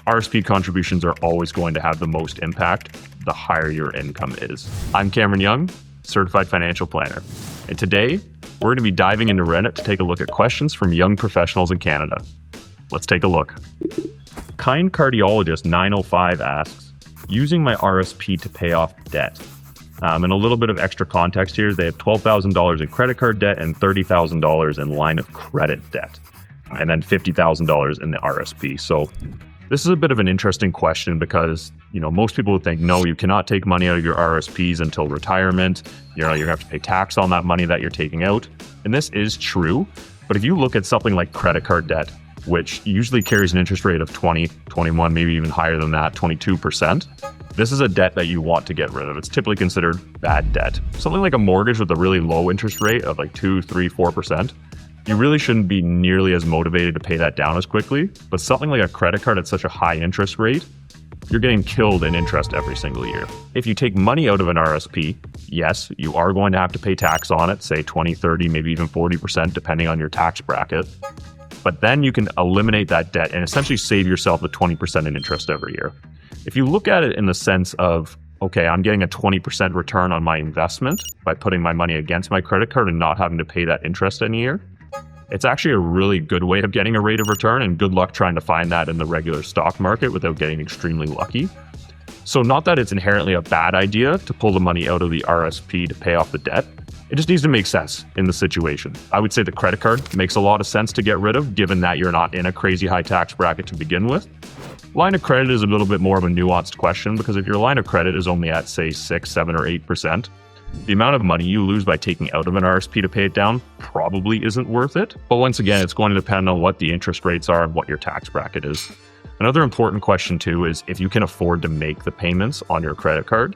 RSP contributions are always going to have the most impact the higher your income is. I'm Cameron Young, Certified Financial Planner. And today, we're going to be diving into Reddit to take a look at questions from young professionals in Canada. Let's take a look. Kind Cardiologist 905 asks, using my RSP to pay off debt. And a little bit of extra context here, they have $12,000 in credit card debt and $30,000 in line of credit debt, and then $50,000 in the RSP. So this is a bit of an interesting question because, most people would think, no, you cannot take money out of your RSPs until retirement. You're going to have to pay tax on that money that you're taking out. And this is true. But if you look at something like credit card debt, which usually carries an interest rate of 20, 21, maybe even higher than that, 22%. This is a debt that you want to get rid of. It's typically considered bad debt. Something like a mortgage with a really low interest rate of like 2, 3, 4%. You really shouldn't be nearly as motivated to pay that down as quickly. But something like a credit card at such a high interest rate, you're getting killed in interest every single year. If you take money out of an RSP, yes, you are going to have to pay tax on it, say 20, 30, maybe even 40%, depending on your tax bracket. But then you can eliminate that debt and essentially save yourself the 20% in interest every year. If you look at it in the sense of, okay, I'm getting a 20% return on my investment by putting my money against my credit card and not having to pay that interest any year, it's actually a really good way of getting a rate of return, and good luck trying to find that in the regular stock market without getting extremely lucky. So not that it's inherently a bad idea to pull the money out of the RSP to pay off the debt. It just needs to make sense in the situation. I would say the credit card makes a lot of sense to get rid of, given that you're not in a crazy high tax bracket to begin with. Line of credit is a little bit more of a nuanced question, because if your line of credit is only at, say, 6, 7, or 8%, the amount of money you lose by taking out of an RSP to pay it down probably isn't worth it. But once again, it's going to depend on what the interest rates are and what your tax bracket is. Another important question too is if you can afford to make the payments on your credit card.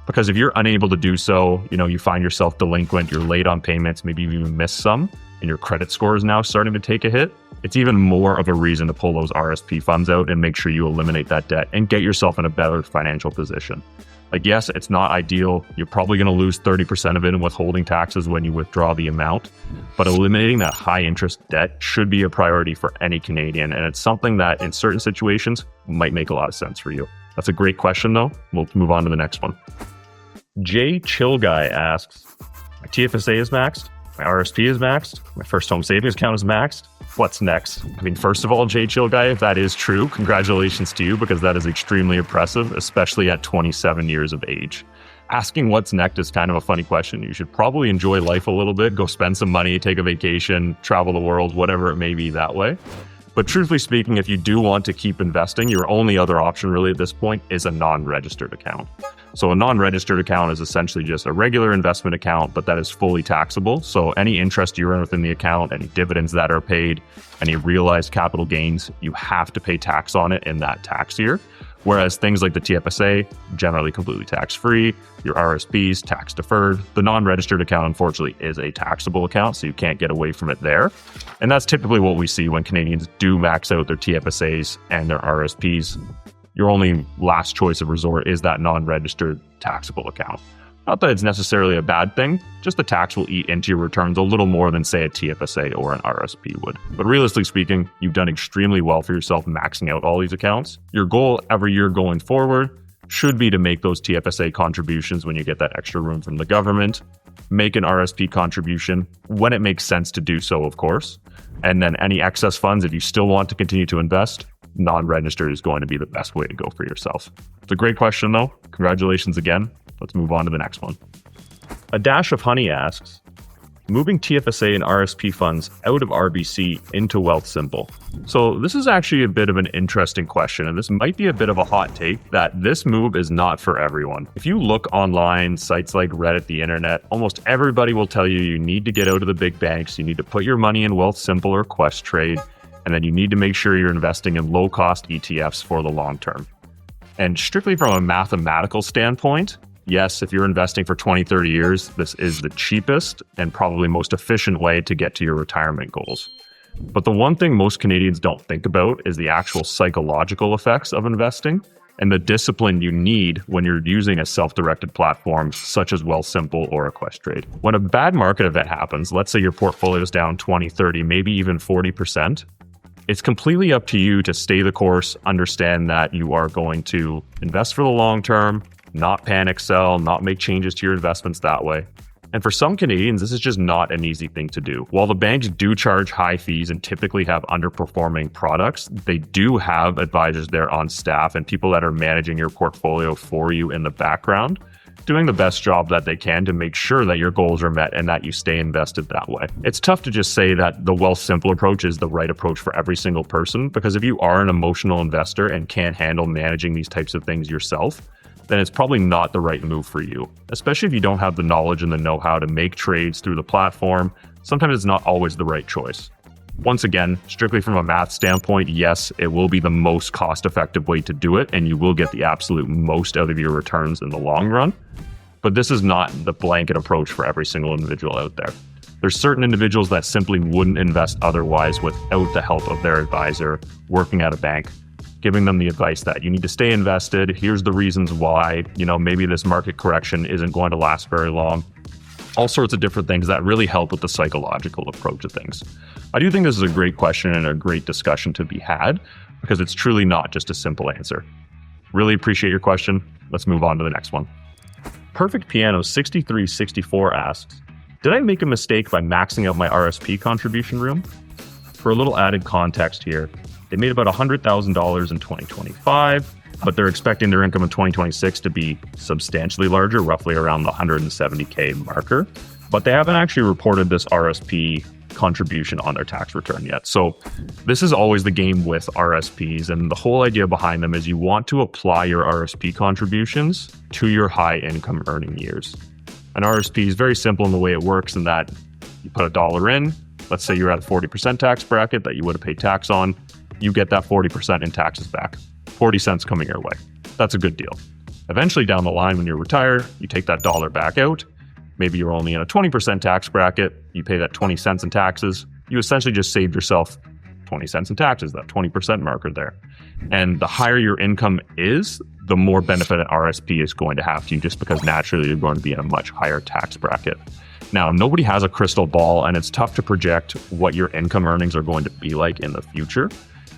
Because if you're unable to do so, you find yourself delinquent, you're late on payments, maybe you even miss some, and your credit score is now starting to take a hit, it's even more of a reason to pull those RSP funds out and make sure you eliminate that debt and get yourself in a better financial position. Like, yes, it's not ideal. You're probably going to lose 30% of it in withholding taxes when you withdraw the amount. But eliminating that high interest debt should be a priority for any Canadian. And it's something that in certain situations might make a lot of sense for you. That's a great question, though. We'll move on to the next one. J Chill Guy asks, my TFSA is maxed, my RSP is maxed, my first home savings account is maxed. What's next? First of all, J Chill Guy, if that is true, congratulations to you, because that is extremely impressive, especially at 27 years of age. Asking what's next is kind of a funny question. You should probably enjoy life a little bit, go spend some money, take a vacation, travel the world, whatever it may be that way. But truthfully speaking, if you do want to keep investing, your only other option really at this point is a non-registered account. So a non-registered account is essentially just a regular investment account, but that is fully taxable. So any interest you earn within the account, any dividends that are paid, any realized capital gains, you have to pay tax on it in that tax year. Whereas things like the TFSA, generally completely tax-free, your RSPs, tax-deferred. The non-registered account, unfortunately, is a taxable account, so you can't get away from it there. And that's typically what we see when Canadians do max out their TFSAs and their RSPs. Your only last choice of resort is that non-registered taxable account. Not that it's necessarily a bad thing, just the tax will eat into your returns a little more than, say, a TFSA or an RSP would. But realistically speaking, you've done extremely well for yourself maxing out all these accounts. Your goal every year going forward should be to make those TFSA contributions when you get that extra room from the government. Make an RSP contribution when it makes sense to do so, of course. And then any excess funds, if you still want to continue to invest, non-registered is going to be the best way to go for yourself. It's a great question, though. Congratulations again. Let's move on to the next one. A Dash of Honey asks, moving TFSA and RSP funds out of RBC into Wealthsimple. So this is actually a bit of an interesting question, and this might be a bit of a hot take that this move is not for everyone. If you look online, sites like Reddit, the internet, almost everybody will tell you you need to get out of the big banks, you need to put your money in Wealthsimple or Questrade, and then you need to make sure you're investing in low-cost ETFs for the long term. And strictly from a mathematical standpoint, yes, if you're investing for 20, 30 years, this is the cheapest and probably most efficient way to get to your retirement goals. But the one thing most Canadians don't think about is the actual psychological effects of investing and the discipline you need when you're using a self-directed platform such as Wealthsimple or Questrade. When a bad market event happens, let's say your portfolio is down 20, 30, maybe even 40%, It's completely up to you to stay the course, understand that you are going to invest for the long term, not panic sell, not make changes to your investments that way. And for some Canadians, this is just not an easy thing to do. While the banks do charge high fees and typically have underperforming products, they do have advisors there on staff and people that are managing your portfolio for you in the background, doing the best job that they can to make sure that your goals are met and that you stay invested that way. It's tough to just say that the Wealthsimple approach is the right approach for every single person, because if you are an emotional investor and can't handle managing these types of things yourself, then it's probably not the right move for you, especially if you don't have the knowledge and the know-how to make trades through the platform. Sometimes it's not always the right choice. Once again, strictly from a math standpoint, yes, it will be the most cost-effective way to do it, and you will get the absolute most out of your returns in the long run. But this is not the blanket approach for every single individual out there. There's certain individuals that simply wouldn't invest otherwise without the help of their advisor working at a bank, giving them the advice that you need to stay invested. Here's the reasons why, maybe this market correction isn't going to last very long. All sorts of different things that really help with the psychological approach of things. I do think this is a great question and a great discussion to be had, because it's truly not just a simple answer. Really appreciate your question. Let's move on to the next one. Perfect Piano 6364 asks, did I make a mistake by maxing out my RSP contribution room? For a little added context here, they made about $100,000 in 2025, but they're expecting their income in 2026 to be substantially larger, roughly around the $170K marker. But they haven't actually reported this RSP contribution on their tax return yet. So this is always the game with RSPs, and the whole idea behind them is you want to apply your RSP contributions to your high income earning years. An RSP is very simple in the way it works, in that you put $1 in. Let's say you're at a 40% tax bracket that you would have paid tax on. You get that 40% in taxes back, 40 cents coming your way. That's a good deal. Eventually down the line, when you're retired, you take that $1 back out. Maybe you're only in a 20% tax bracket. You pay that 20 cents in taxes. You essentially just saved yourself 20 cents in taxes, that 20% marker there. And the higher your income is, the more benefit an RSP is going to have to you, just because naturally you're going to be in a much higher tax bracket. Now, nobody has a crystal ball, and it's tough to project what your income earnings are going to be like in the future.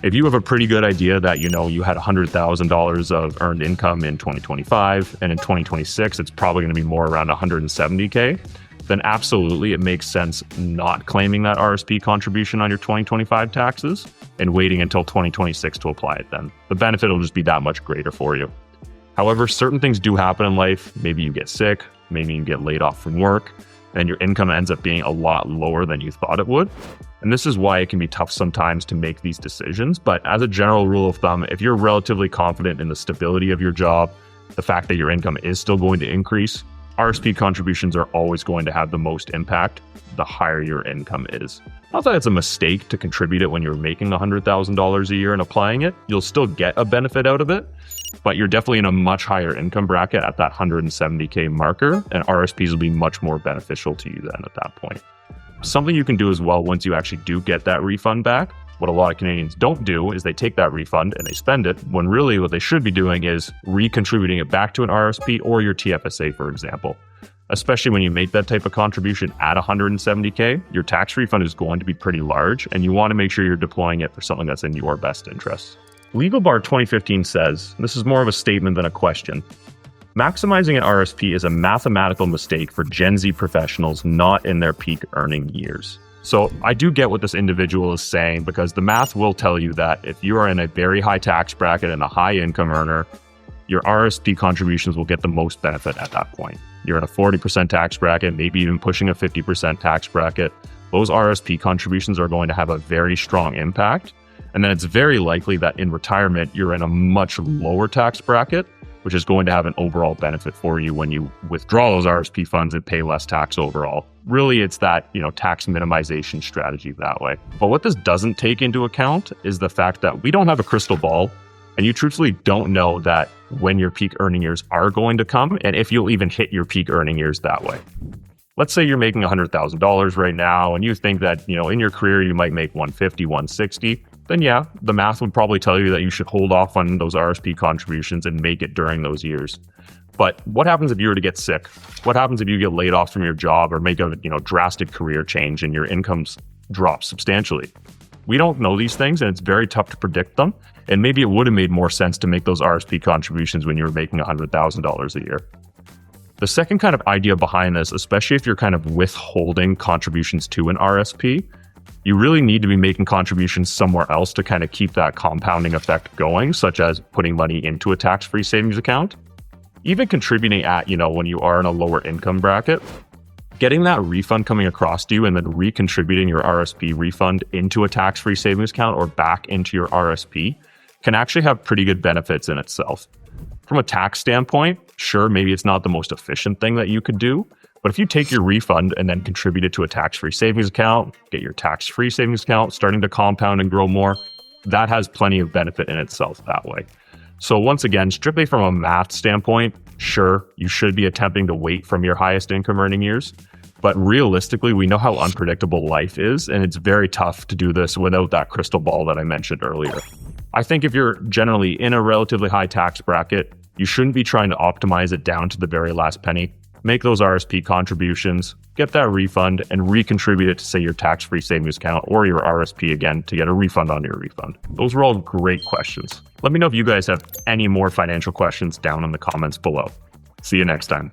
If you have a pretty good idea that, you had $100,000 of earned income in 2025, and in 2026, it's probably going to be more around 170K, then absolutely it makes sense not claiming that RSP contribution on your 2025 taxes and waiting until 2026 to apply it then. The benefit will just be that much greater for you. However, certain things do happen in life. Maybe you get sick, maybe you get laid off from work, and your income ends up being a lot lower than you thought it would. And this is why it can be tough sometimes to make these decisions. But as a general rule of thumb, if you're relatively confident in the stability of your job, the fact that your income is still going to increase, RSP contributions are always going to have the most impact the higher your income is. Not that it's a mistake to contribute it when you're making $100,000 a year and applying it. You'll still get a benefit out of it, but you're definitely in a much higher income bracket at that 170K marker, and RSPs will be much more beneficial to you then at that point. Something you can do as well once you actually do get that refund back, what a lot of Canadians don't do is they take that refund and they spend it, when really what they should be doing is recontributing it back to an RSP or your TFSA, for example. Especially when you make that type of contribution at 170K, your tax refund is going to be pretty large, and you want to make sure you're deploying it for something that's in your best interest. Legal Bar 2015 says, this is more of a statement than a question, maximizing an RSP is a mathematical mistake for Gen Z professionals not in their peak earning years. So I do get what this individual is saying, because the math will tell you that if you are in a very high tax bracket and a high income earner, your RSP contributions will get the most benefit at that point. You're in a 40% tax bracket, maybe even pushing a 50% tax bracket. Those RSP contributions are going to have a very strong impact. And then it's very likely that in retirement, you're in a much lower tax bracket, which is going to have an overall benefit for you when you withdraw those RSP funds and pay less tax overall. Really, it's that, tax minimization strategy that way. But what this doesn't take into account is the fact that we don't have a crystal ball, and you truthfully don't know that when your peak earning years are going to come, and if you'll even hit your peak earning years that way. Let's say you're making $100,000 right now, and you think that, in your career, you might make 150, 160. Then yeah, the math would probably tell you that you should hold off on those RSP contributions and make it during those years. But what happens if you were to get sick? What happens if you get laid off from your job or make a drastic career change and your incomes drop substantially? We don't know these things, and it's very tough to predict them. And maybe it would have made more sense to make those RSP contributions when you were making $100,000 a year. The second kind of idea behind this, especially if you're kind of withholding contributions to an RSP, you really need to be making contributions somewhere else to kind of keep that compounding effect going, such as putting money into a tax-free savings account. Even contributing at, when you are in a lower income bracket, getting that refund coming across to you and then recontributing your RSP refund into a tax-free savings account or back into your RSP can actually have pretty good benefits in itself. From a tax standpoint, sure, maybe it's not the most efficient thing that you could do, but if you take your refund and then contribute it to a tax-free savings account, get your tax-free savings account starting to compound and grow more, that has plenty of benefit in itself that way. So once again, strictly from a math standpoint, sure, you should be attempting to wait from your highest income earning years. But realistically, we know how unpredictable life is, and it's very tough to do this without that crystal ball that I mentioned earlier. I think if you're generally in a relatively high tax bracket, you shouldn't be trying to optimize it down to the very last penny. Make those RSP contributions, get that refund, and recontribute it to, say, your tax-free savings account or your RSP again to get a refund on your refund. Those were all great questions. Let me know if you guys have any more financial questions down in the comments below. See you next time.